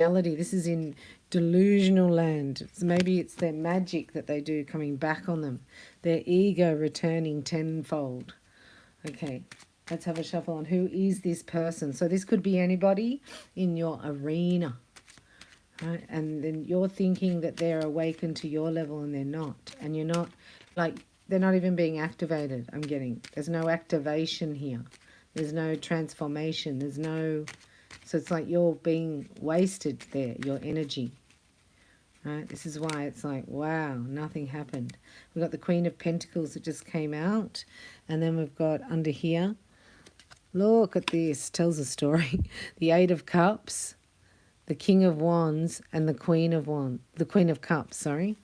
reality. This is in delusional land. Maybe it's their magic that they do coming back on them. Their ego returning tenfold. Okay, let's have a shuffle on who is this person. So this could be anybody in your arena. Right? And then you're thinking that they're awakened to your level and they're not. And you're not, like, they're not even being activated, I'm getting. There's no activation here. There's no transformation. There's no... So it's like you're being wasted there, your energy. Right? This is why it's like, wow, nothing happened. We've got the Queen of Pentacles that just came out. And then we've got under here, look at this, tells a story. The Eight of Cups, the King of Wands, and the Queen of Wands. The Queen of Cups, sorry.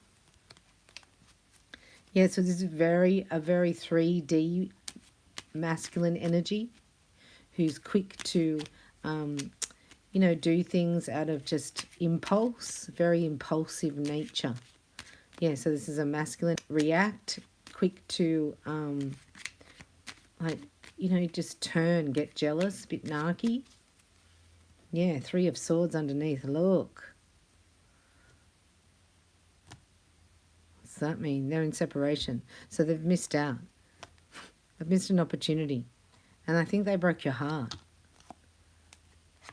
Yeah, so this is a very 3D masculine energy who's quick to... you know, do things out of just impulse, very impulsive nature. Yeah, so this is a masculine. React, quick to, like, you know, just turn, get jealous, a bit narky. Yeah, Three of Swords underneath, look. What's that mean? They're in separation. So they've missed out. They've missed an opportunity. And I think they broke your heart.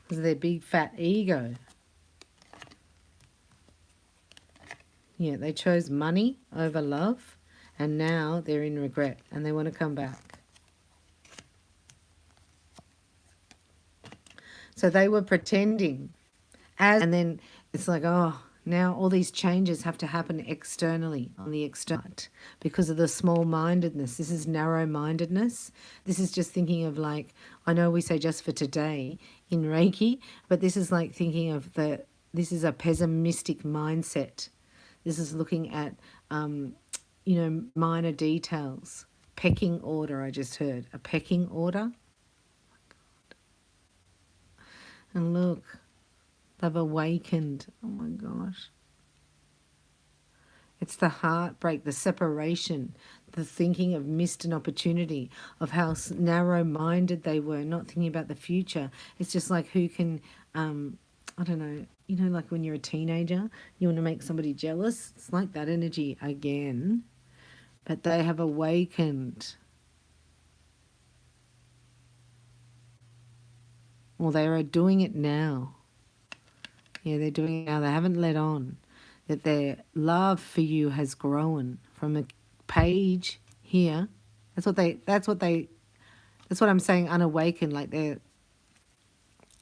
Because of their big fat ego. Yeah, they chose money over love, and now they're in regret and they want to come back. So they were pretending, and then it's like, oh, now all these changes have to happen externally, on the external, because of the small-mindedness. This is narrow-mindedness. This is just thinking of, like, I know we say just for today in Reiki, but this is like thinking of this is a pessimistic mindset. This is looking at, you know, minor details. Pecking order, I just heard. A pecking order. And look, they've awakened. Oh my gosh. It's the heartbreak, the separation, the thinking of missed an opportunity, of how narrow-minded they were, not thinking about the future. It's just like who can, I don't know, you know, like when you're a teenager, you want to make somebody jealous. It's like that energy again. But they have awakened. Well, they are doing it now. Yeah, they're doing it now. They haven't let on. That their love for you has grown from a page here. That's what I'm saying, unawakened, like they're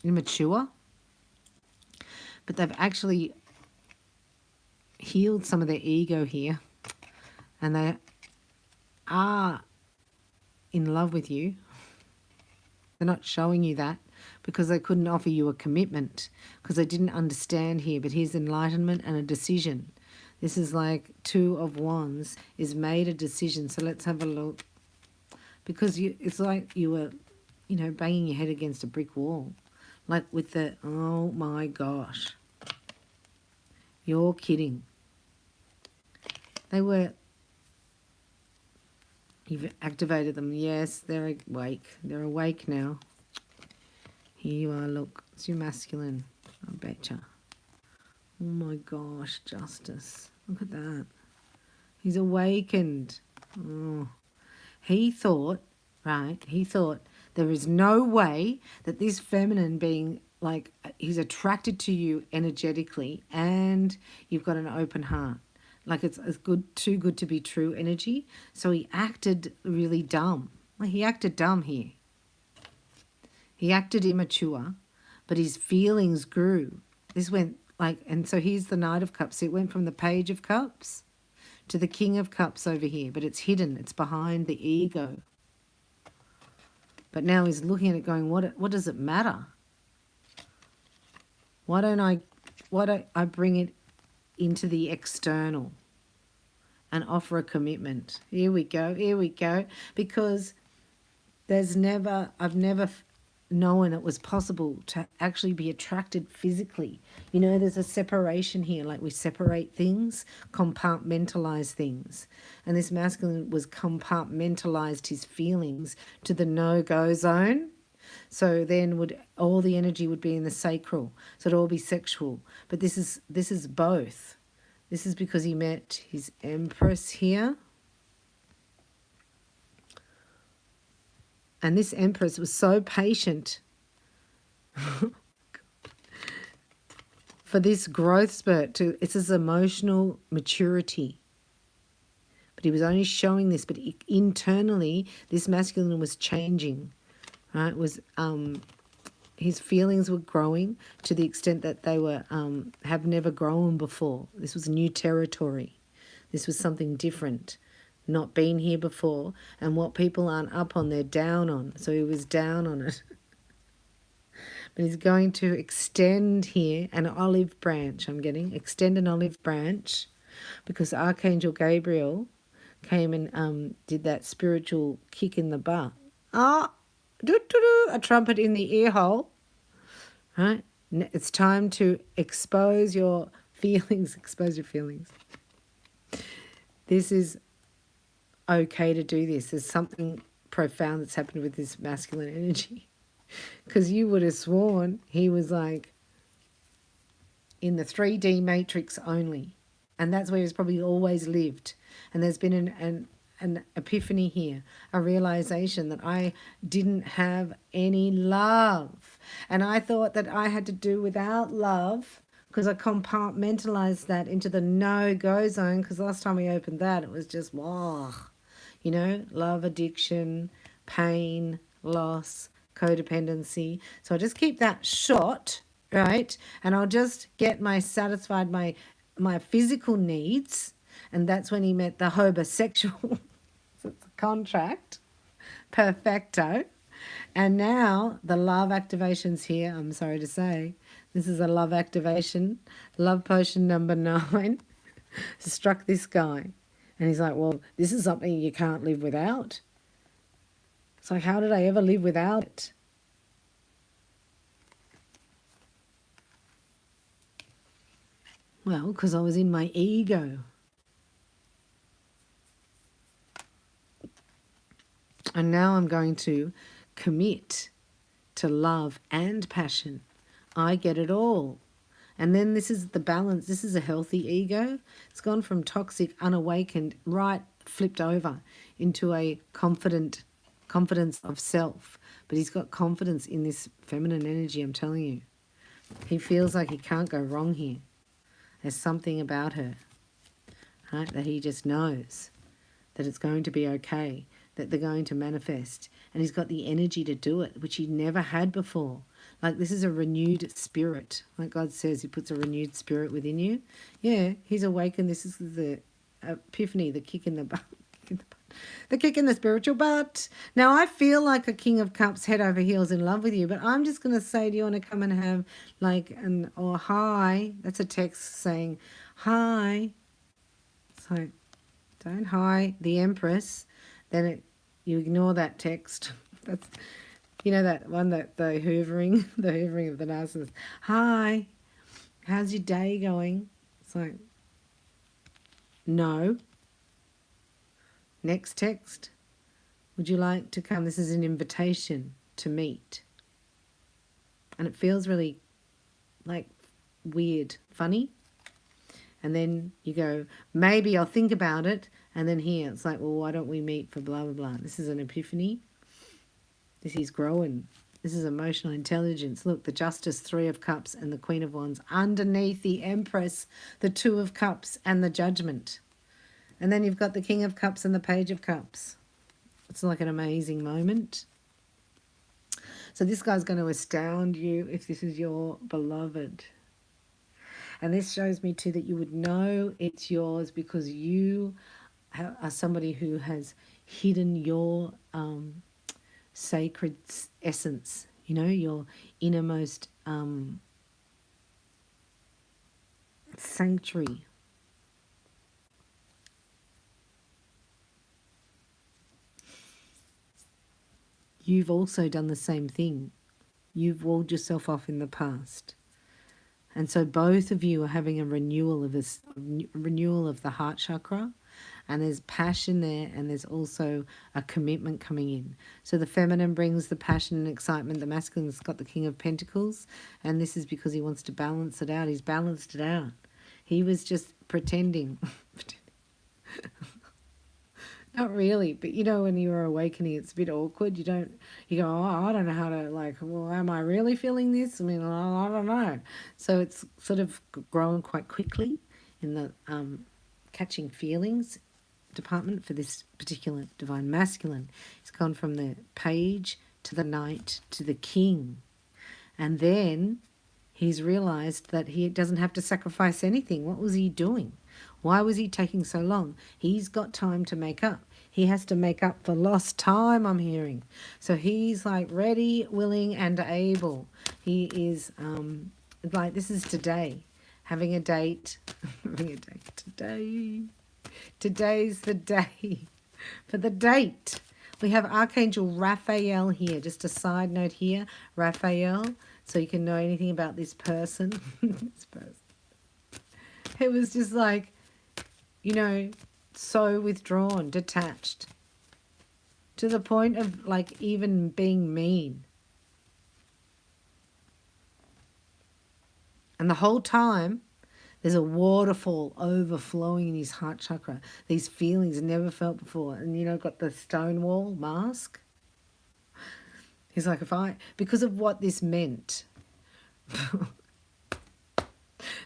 immature. But they've actually healed some of their ego here. And they are in love with you. They're not showing you that because they couldn't offer you a commitment, because they didn't understand here. But here's enlightenment and a decision. This is like Two of Wands is made a decision. So let's have a look. Because it's like you were, you know, banging your head against a brick wall. Like with the, oh my gosh. You're kidding. They were, you've activated them. Yes, they're awake. They're awake now. Here you are, look. It's your masculine, I betcha. Oh my gosh, justice. Look at that. He's awakened. Oh. He thought, right, he thought there is no way that this feminine being, like, he's attracted to you energetically and you've got an open heart. Like it's good, too good to be true energy. So he acted really dumb. Like he acted dumb here. He acted immature, but his feelings grew. This went like, and so here's the Knight of Cups. It went from the Page of Cups to the King of Cups over here, but it's hidden. It's behind the ego. But now he's looking at it going, what does it matter? Why don't I bring it into the external and offer a commitment? Here we go. Because I've never known it was possible to actually be attracted physically. You know, there's a separation here, like we separate things, compartmentalize things. And this masculine was compartmentalized his feelings to the no-go zone. So then would all the energy would be in the sacral. So it'd all be sexual. But this is both. This is because he met his Empress here. And this Empress was so patient for this growth spurt. It's his emotional maturity. But he was only showing this, but internally, this masculine was changing. Right? It was his feelings were growing to the extent that they were have never grown before. This was new territory. This was something different, not been here before. And what people aren't up on, they're down on. So he was down on it. But he's going to extend here an olive branch. Extend an olive branch, because Archangel Gabriel came and did that spiritual kick in the butt. A trumpet in the ear hole. Right? It's time to expose your feelings. Expose your feelings. This is okay to do this. There's something profound that's happened with this masculine energy. Because you would have sworn he was like in the 3D matrix only. And that's where he's probably always lived. And there's been an epiphany here, a realization that I didn't have any love. And I thought that I had to do without love, because I compartmentalized that into the no-go zone, because last time we opened that, it was just, wow, you know, love, addiction, pain, loss, codependency. So I just keep that short, right? And I'll just get satisfied my physical needs. And that's when he met the homosexual. So it's a contract. Perfecto. And now the love activation's here. I'm sorry to say. This is a love activation. Love potion number 9. Struck this guy. And he's like, well, this is something you can't live without. It's like, how did I ever live without it? Well, because I was in my ego. And now I'm going to commit to love and passion. I get it all. And then this is the balance. This is a healthy ego. It's gone from toxic, unawakened, right flipped over into a confidence of self. But he's got confidence in this feminine energy, I'm telling you. He feels like he can't go wrong here. There's something about her, right, that he just knows that it's going to be okay, that they're going to manifest. And he's got the energy to do it, which he never had before. Like, this is a renewed spirit. Like God says, he puts a renewed spirit within you. Yeah, he's awakened. This is the epiphany, the kick in the butt. The kick in the spiritual butt. Now, I feel like a King of Cups head over heels in love with you, but I'm just going to say, do you want to come and have like or hi? That's a text saying hi. So don't hi the Empress. Then you ignore that text. That's, you know, that one, that the hoovering of the narcissist. Hi, how's your day going? It's like, no. Next text. Would you like to come? This is an invitation to meet. And it feels really like weird, funny. And then you go, maybe I'll think about it. And then here, it's like, well, why don't we meet for blah, blah, blah. This is an epiphany. This is growing. This is emotional intelligence. Look, the Justice, 3 of Cups, and the Queen of Wands. Underneath the Empress, the 2 of Cups, and the Judgment. And then you've got the King of Cups and the Page of Cups. It's like an amazing moment. So this guy's going to astound you if this is your beloved. And this shows me too that you would know it's yours because you are somebody who has hidden your sacred essence, you know, your innermost sanctuary. You've also done the same thing. You've walled yourself off in the past. And so both of you are having a renewal of the heart chakra And there's passion there, and there's also a commitment coming in. So the feminine brings the passion and excitement. The masculine's got the King of Pentacles, and this is because he wants to balance it out. He's balanced it out. He was just pretending. Not really, but you know, when you're awakening, it's a bit awkward. You go, oh, I don't know how to, like, well, am I really feeling this? I mean, I don't know. So it's sort of grown quite quickly in the catching feelings department for this particular divine masculine. It's gone from the page to the knight to the king. And then he's realized that he doesn't have to sacrifice anything. What was he doing? Why was he taking so long? He's got time to make up. He has to make up for lost time, I'm hearing. So he's like ready, willing, and able. He is like, this is today. Having a date. Having a date today. Today's the day for the date. We have Archangel Raphael here. Just a side note here. Raphael, so you can know anything about this person. This person. It was just like, you know, so withdrawn, detached, to the point of like even being mean. And the whole time, there's a waterfall overflowing in his heart chakra. These feelings never felt before. And, you know, got the Stonewall mask. He's like, because of what this meant.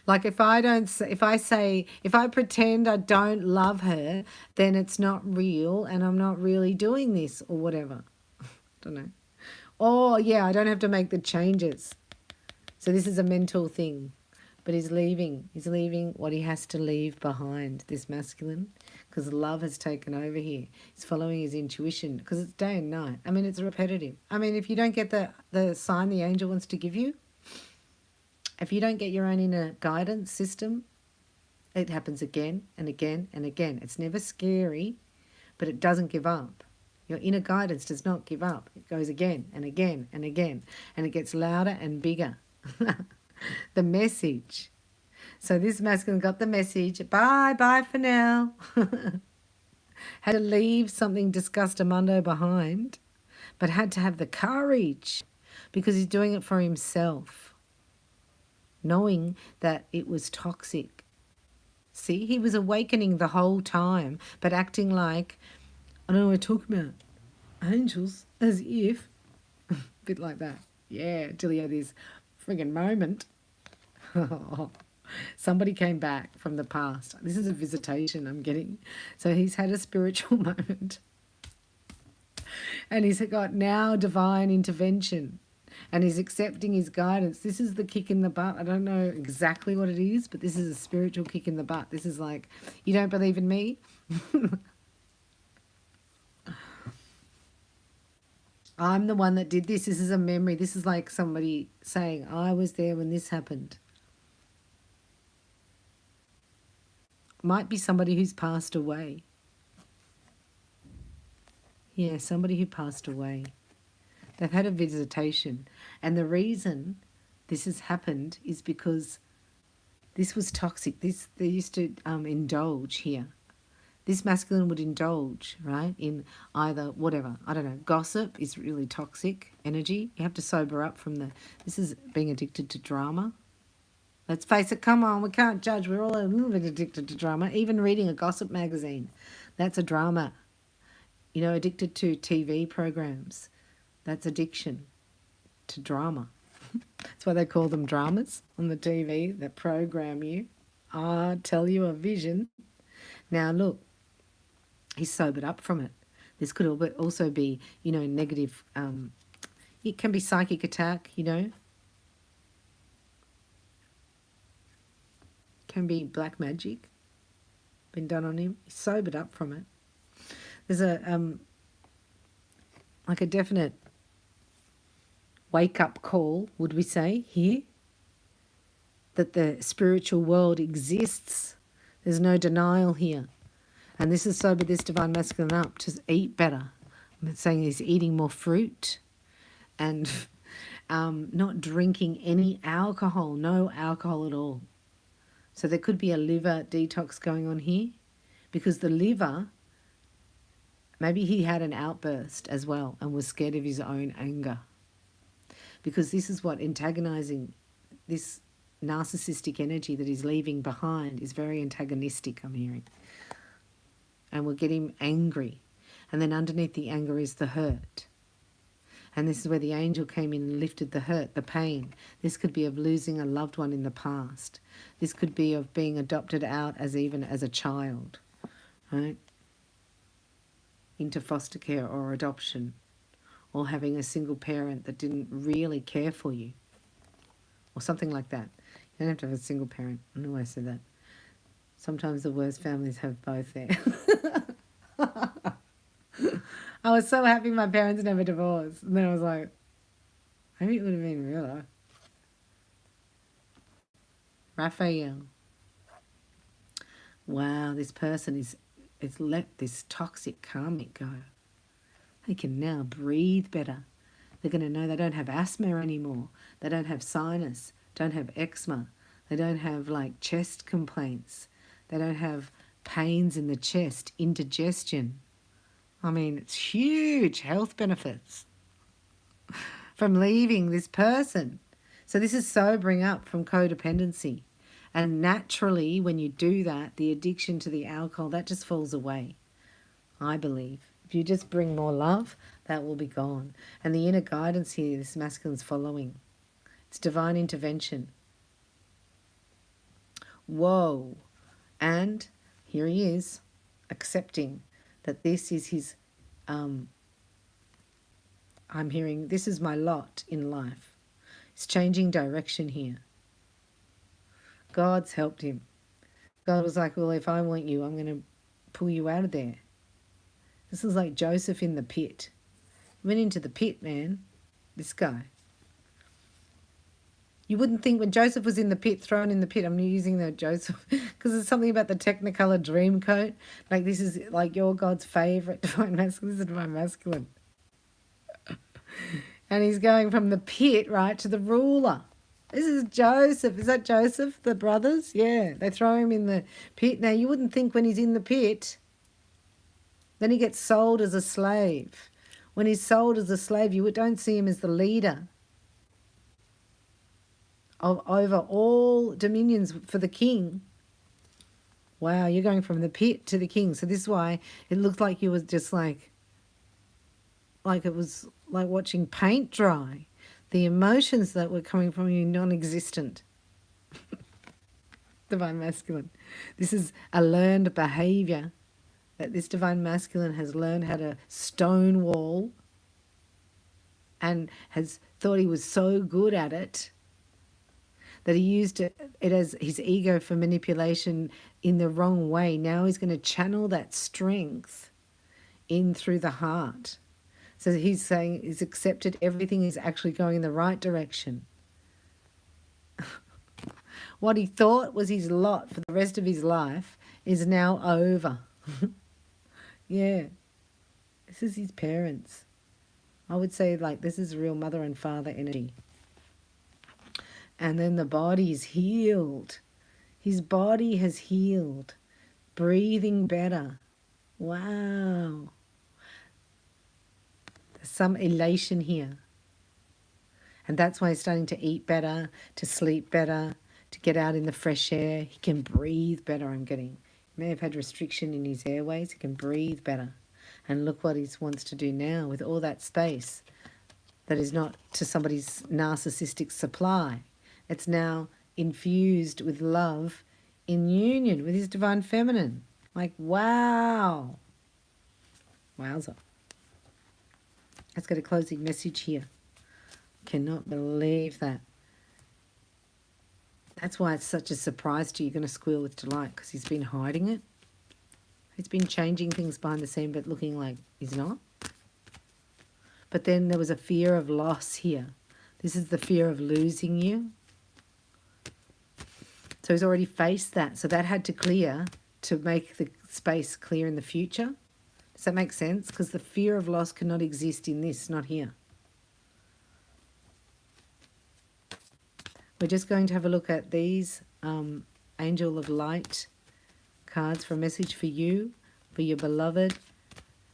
Like if I pretend I don't love her, then it's not real and I'm not really doing this or whatever. Don't know. Oh, yeah, I don't have to make the changes. So this is a mental thing. But he's leaving. He's leaving what he has to leave behind, this masculine, because love has taken over here. He's following his intuition because it's day and night. I mean, it's repetitive. I mean, if you don't get the sign the angel wants to give you, if you don't get your own inner guidance system, it happens again and again and again. It's never scary, but it doesn't give up. Your inner guidance does not give up. It goes again and again and again, and it gets louder and bigger. The message. So this masculine got the message. Bye for now. Had to leave something disgustamundo behind, but had to have the courage because he's doing it for himself, knowing that it was toxic. See, he was awakening the whole time, but acting like, I don't know what we're talking about. Angels, as if, a bit like that. Yeah, till he had this friggin' moment. Somebody came back from the past. This is a visitation I'm getting. So he's had a spiritual moment. And he's got now divine intervention. And he's accepting his guidance. This is the kick in the butt. I don't know exactly what it is, but this is a spiritual kick in the butt. This is like, you don't believe in me? I'm the one that did this. This is a memory. This is like somebody saying, I was there when this happened. Might be somebody who's passed away. Yeah, somebody who passed away. They've had a visitation. And the reason this has happened is because this was toxic. They used to indulge here. This masculine would indulge, right, in either whatever, I don't know, gossip is really toxic energy. You have to sober up from this is being addicted to drama. Let's face it, come on, we can't judge. We're all a little bit addicted to drama. Even reading a gossip magazine, that's a drama. You know, addicted to TV programs, that's addiction to drama. That's why they call them dramas on the TV that program you, tell you a vision. Now, look. He's sobered up from it. This could also be, you know, negative. It can be psychic attack, you know. Can be black magic been done on him. He's sobered up from it. There's like a definite wake-up call, would we say, here, that the spiritual world exists. There's no denial here. And this has sobered this divine masculine up to eat better. I'm saying he's eating more fruit and not drinking any alcohol, no alcohol at all. So there could be a liver detox going on here because the liver, maybe he had an outburst as well and was scared of his own anger. Because this is what antagonizing, this narcissistic energy that he's leaving behind is very antagonistic, I'm hearing. And will get him angry. And then underneath the anger is the hurt. And this is where the angel came in and lifted the hurt, the pain. This could be of losing a loved one in the past. This could be of being adopted out even as a child, right? Into foster care or adoption, or having a single parent that didn't really care for you, or something like that. You don't have to have a single parent. I know I said that. Sometimes the worst families have both there. I was so happy my parents never divorced. And then I was like, maybe it would have been realer. Raphael. Wow, this person is let this toxic karmic go. They can now breathe better. They're going to know they don't have asthma anymore. They don't have sinus, don't have eczema. They don't have like chest complaints. They don't have pains in the chest, indigestion. I mean, it's huge health benefits from leaving this person. So this is sobering up from codependency. And naturally, when you do that, the addiction to the alcohol, that just falls away, I believe. If you just bring more love, that will be gone. And the inner guidance here, this masculine's following. It's divine intervention. Whoa. And here he is, accepting that this is his, I'm hearing, this is my lot in life. He's changing direction here. God's helped him. God was like, well, if I want you, I'm going to pull you out of there. This is like Joseph in the pit. He went into the pit, man. This guy. You wouldn't think when Joseph was in the pit, thrown in the pit, I'm using the Joseph, because there's something about the Technicolor dream coat. Like this is like your God's favourite divine masculine. This is divine masculine. And he's going from the pit, right, to the ruler. This is Joseph. Is that Joseph, the brothers? Yeah, they throw him in the pit. Now, you wouldn't think when he's in the pit, then he gets sold as a slave. When he's sold as a slave, you don't see him as the leader over all dominions for the king. Wow, you're going from the pit to the king. So this is why it looked like you was just like it was like watching paint dry. The emotions that were coming from you non-existent. Divine masculine. This is a learned behavior that this divine masculine has learned how to stonewall and has thought he was so good at it that he used it as his ego for manipulation in the wrong way. Now he's going to channel that strength in through the heart. So he's saying he's accepted everything is actually going in the right direction. What he thought was his lot for the rest of his life is now over. Yeah. This is his parents. I would say like this is real mother and father energy. And then the body is healed. His body has healed. Breathing better. Wow. There's some elation here. And that's why he's starting to eat better, to sleep better, to get out in the fresh air. He can breathe better, I'm getting. He may have had restriction in his airways. He can breathe better. And look what he wants to do now with all that space that is not to somebody's narcissistic supply. It's now infused with love in union with his divine feminine. Like, wow. Wowza. Let's get a closing message here. Cannot believe that. That's why it's such a surprise to you. You're going to squeal with delight because he's been hiding it. He's been changing things behind the scene but looking like he's not. But then there was a fear of loss here. This is the fear of losing you. So he's already faced that. So that had to clear to make the space clear in the future. Does that make sense? Because the fear of loss cannot exist in this, not here. We're just going to have a look at these Angel of Light cards for a message for you, for your beloved,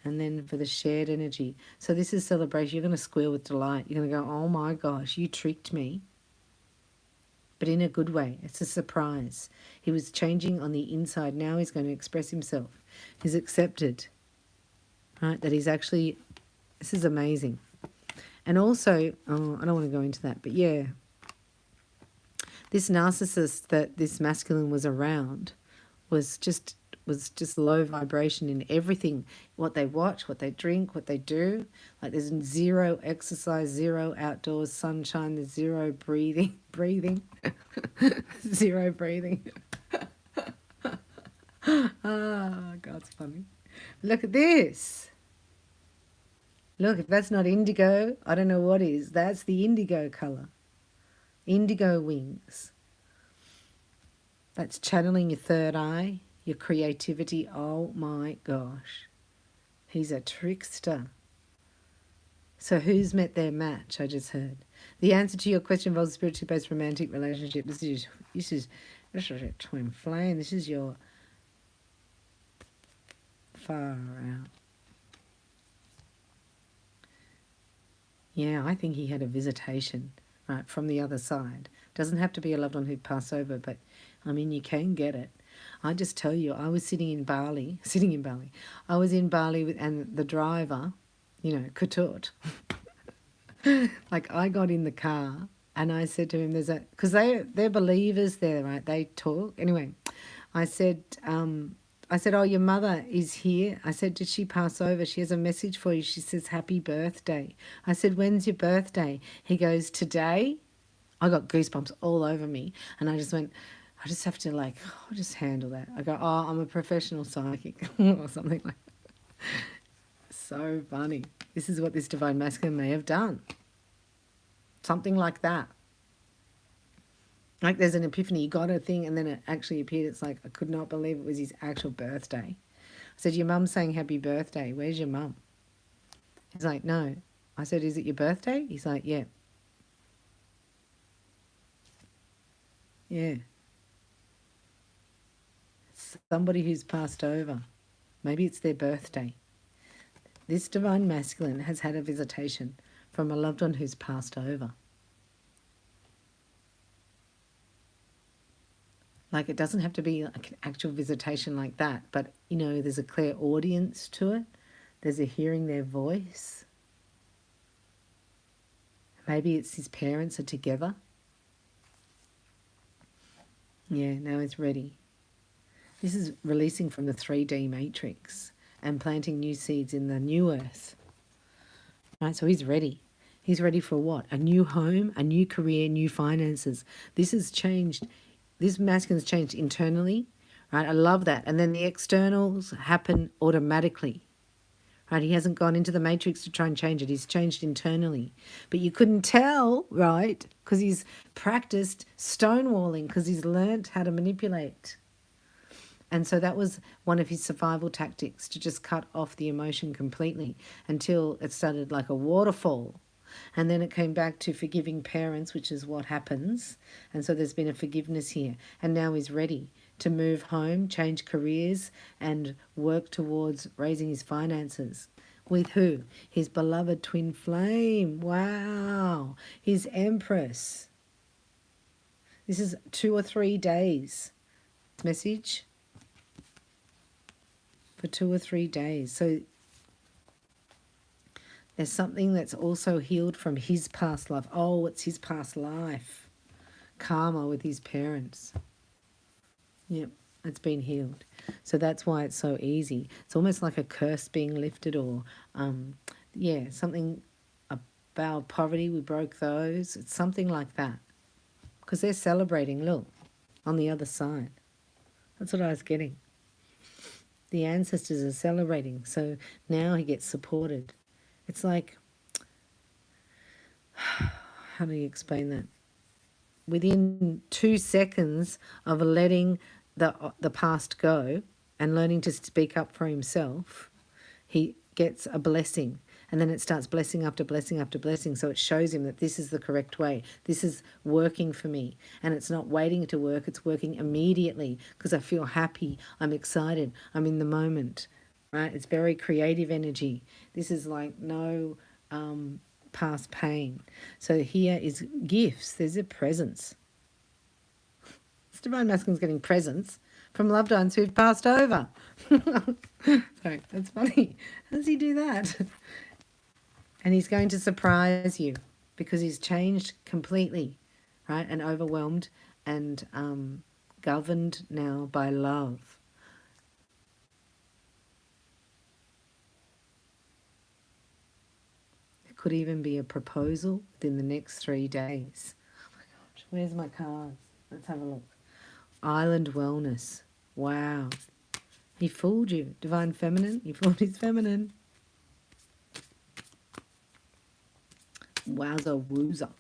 and then for the shared energy. So this is celebration. You're going to squeal with delight. You're going to go, oh my gosh, you tricked me. But in a good way. It's a surprise. He was changing on the inside. Now he's going to express himself. He's accepted, right? That he's actually, this is amazing. And also, oh, I don't want to go into that, but yeah, this narcissist that this masculine was around was just low vibration in everything, what they watch, what they drink, what they do. Like there's zero exercise, zero outdoors sunshine, there's zero breathing, zero breathing. Ah, God's funny. Look at this. Look, if that's not indigo, I don't know what is. That's the indigo color. Indigo wings. That's channeling your third eye, your creativity. Oh my gosh. He's a trickster. So who's met their match? I just heard. The answer to your question involves a spiritually based romantic relationship. This is a twin flame. This is your far out. Yeah, I think he had a visitation, right, from the other side. Doesn't have to be a loved one who passed over, but, I mean, you can get it. I just tell you, I was sitting in Bali. I was in Bali and the driver, you know, Kutut. Like, I got in the car and I said to him, because they're believers there, right? They talk. Anyway, I said, oh, your mother is here. I said, did she pass over? She has a message for you. She says, happy birthday. I said, when's your birthday? He goes, today. I got goosebumps all over me. And I just went, I just have to I'll just handle that. I go, oh, I'm a professional psychic or something like that. So funny. This is what this divine masculine may have done. Something like that. Like there's an epiphany, you got a thing, and then it actually appeared. It's like, I could not believe it was his actual birthday. I said, your mum's saying happy birthday. Where's your mum? He's like, no. I said, is it your birthday? He's like, yeah. Yeah. Somebody who's passed over. Maybe it's their birthday. This divine masculine has had a visitation from a loved one who's passed over. Like, it doesn't have to be like an actual visitation like that, but, you know, there's a clear audience to it. There's a hearing their voice. Maybe it's his parents are together. Yeah, now he's ready. This is releasing from the 3D matrix and planting new seeds in the new earth. Right, so he's ready. He's ready for what? A new home, a new career, new finances. This has changed. This masculine's changed internally, right? I love that. And then the externals happen automatically, right? He hasn't gone into the matrix to try and change it. He's changed internally. But you couldn't tell, right? Because he's practiced stonewalling, because he's learnt how to manipulate. And so that was one of his survival tactics, to just cut off the emotion completely until it started like a waterfall. And then it came back to forgiving parents, which is what happens. And so there's been a forgiveness here. And now he's ready to move home, change careers, and work towards raising his finances. With who? His beloved twin flame. Wow. His empress. This is 2 or 3 days. Message for 2 or 3 days. So there's something that's also healed from his past life. Oh, it's his past life. Karma with his parents. Yep, it's been healed. So that's why it's so easy. It's almost like a curse being lifted, or, yeah, something about poverty. We broke those. It's something like that. Because they're celebrating, look, on the other side. That's what I was getting. The ancestors are celebrating. So now he gets supported. It's like, how do you explain that? Within 2 seconds of letting the past go and learning to speak up for himself, he gets a blessing. And then it starts blessing after blessing after blessing. So it shows him that this is the correct way. This is working for me. And it's not waiting to work. It's working immediately because I feel happy. I'm excited. I'm in the moment. Right? It's very creative energy. This is like no past pain. So here is gifts. There's a presence. This Divine Masculine's getting presents from loved ones who've passed over. Sorry, that's funny. How does he do that? And he's going to surprise you because he's changed completely, right? And overwhelmed and governed now by love. It could even be a proposal within the next 3 days. Oh my gosh, where's my cards? Let's have a look. Island Wellness. Wow. He fooled you. Divine Feminine. He fooled his feminine. Wowza woozer.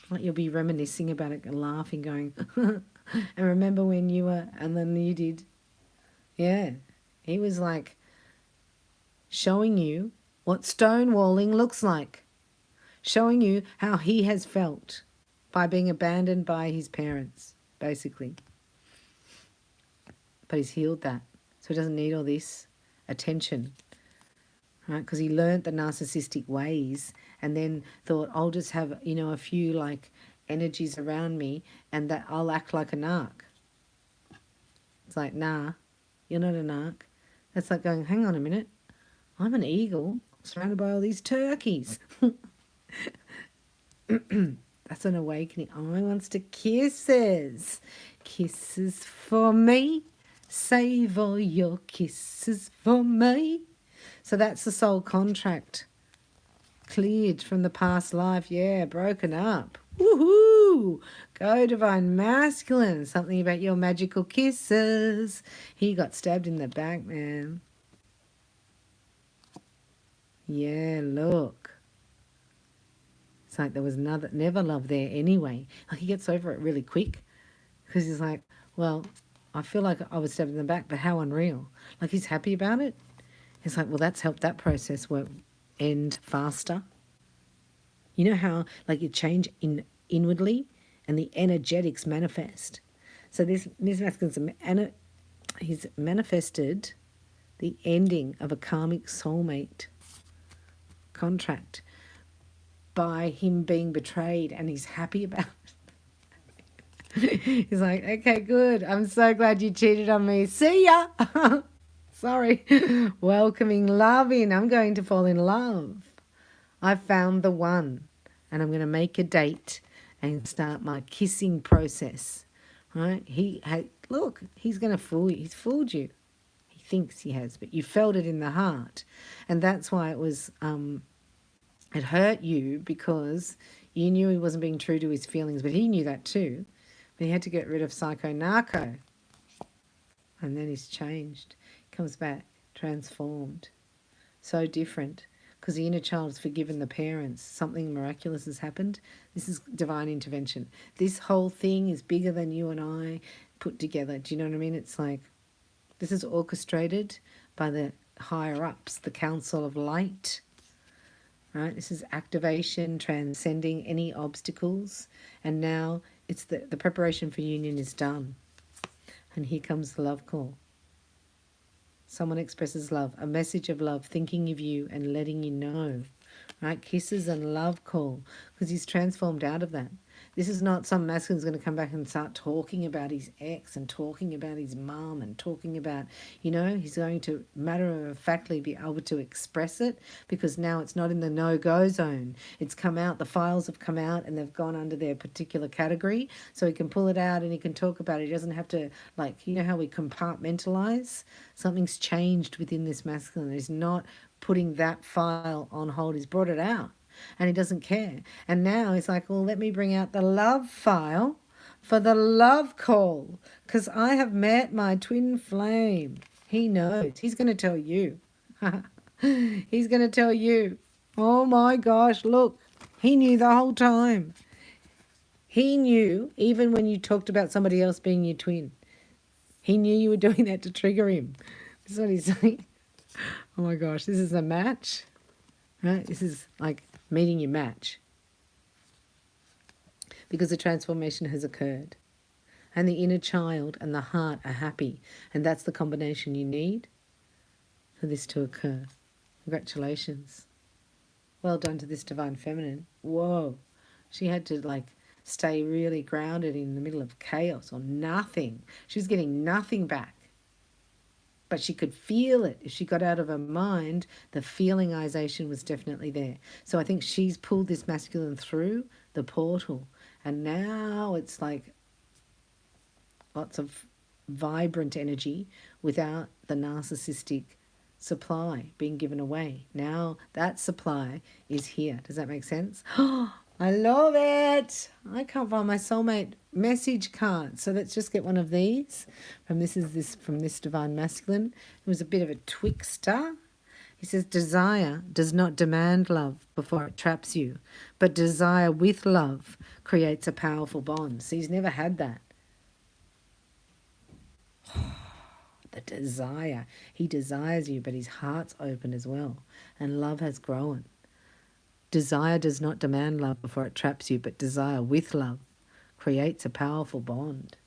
Like you'll be reminiscing about it and laughing, going, and remember when you were, and then you did. Yeah. He was like showing you what stonewalling looks like. Showing you how he has felt by being abandoned by his parents, basically. But he's healed that. So he doesn't need all this attention, right? Because he learned the narcissistic ways and then thought, I'll just have, you know, a few like energies around me and that I'll act like a narc. It's like, nah, you're not a narc. That's like going, hang on a minute, I'm an eagle surrounded by all these turkeys. That's an awakening. Oh, he wants to kisses. Kisses for me. Save all your kisses for me. So that's the soul contract. Cleared from the past life. Yeah, broken up. Woohoo! Go Divine Masculine. Something about your magical kisses. He got stabbed in the back, man. Yeah, look. It's like there was never love there anyway. Like he gets over it really quick because he's like, well, I feel like I was stabbed in the back, but how unreal. Like he's happy about it. It's like, well, that's helped that process end faster. You know how like you change inwardly and the energetics manifest. So this masculine, he's manifested the ending of a karmic soulmate contract by him being betrayed, and he's happy about it. He's like, okay, good. I'm so glad you cheated on me. See ya. Sorry. Welcoming love in. I'm going to fall in love. I found the one, and I'm going to make a date and start my kissing process. Right? Look, he's going to fool you. He's fooled you. He thinks he has, but you felt it in the heart, and that's why it was. It hurt you because you knew he wasn't being true to his feelings, but he knew that too. But he had to get rid of psycho-narco. And then he's changed. He comes back, transformed. So different. Because the inner child's forgiven the parents. Something miraculous has happened. This is divine intervention. This whole thing is bigger than you and I put together. Do you know what I mean? It's like, this is orchestrated by the higher-ups, the Council of Light. Right? This is activation, transcending any obstacles, and now it's the preparation for union is done. And here comes the love call. Someone expresses love, a message of love, thinking of you and letting you know. Right? Kisses and love call, because he's transformed out of that. This is not some masculine's going to come back and start talking about his ex and talking about his mum and talking about, you know, he's going to matter-of-factly be able to express it because now it's not in the no-go zone. It's come out, the files have come out and they've gone under their particular category, so he can pull it out and he can talk about it. He doesn't have to, like, you know how we compartmentalize? Something's changed within this masculine. He's not putting that file on hold. He's brought it out. And he doesn't care. And now he's like, well, let me bring out the love file for the love call because I have met my twin flame. He knows. He's going to tell you. He's going to tell you. Oh, my gosh, look. He knew the whole time. He knew even when you talked about somebody else being your twin. He knew you were doing that to trigger him. This is what he's saying. Oh my gosh, this is a match, right? This is like meeting your match because the transformation has occurred and the inner child and the heart are happy, and that's the combination you need for this to occur. Congratulations. Well done to this divine feminine. Whoa. She had to like stay really grounded in the middle of chaos or nothing. She was getting nothing back. But she could feel it. If she got out of her mind, the feelingization was definitely there. So I think she's pulled this masculine through the portal. And now it's like lots of vibrant energy without the narcissistic supply being given away. Now that supply is here. Does that make sense? Oh, I love it. I can't find my soulmate message card. So let's just get one of these. From this divine masculine. It was a bit of a twixter. He says, desire does not demand love before it traps you, but desire with love creates a powerful bond. So he's never had that. The desire. He desires you, but his heart's open as well. And love has grown. Desire does not demand love before it traps you, but desire with love creates a powerful bond.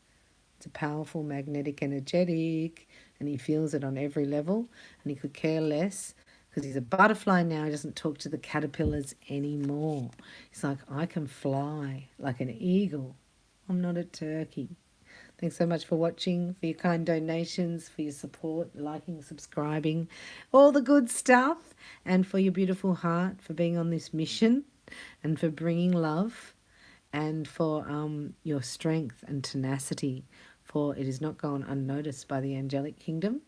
It's a powerful, magnetic, energetic, and he feels it on every level, and he could care less because he's a butterfly now. He doesn't talk to the caterpillars anymore. He's like, I can fly like an eagle. I'm not a turkey. Thanks so much for watching, for your kind donations, for your support, liking, subscribing, all the good stuff, and for your beautiful heart, for being on this mission, and for bringing love, and for your strength and tenacity, for it is not gone unnoticed by the angelic kingdom,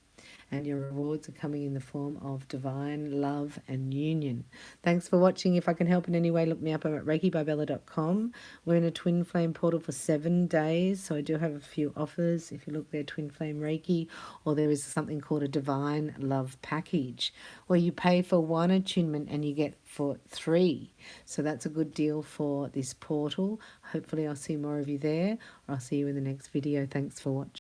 and your rewards are coming in the form of divine love and union. Thanks for watching. If I can help in any way, look me up. I'm at reikibybella.com. We're in a twin flame portal for 7 days, so I do have a few offers. If you look there, twin flame Reiki, or there is something called a divine love package where you pay for 1 attunement and you get for 3. So that's a good deal for this portal. Hopefully I'll see more of you there, or I'll see you in the next video. Thanks for watching.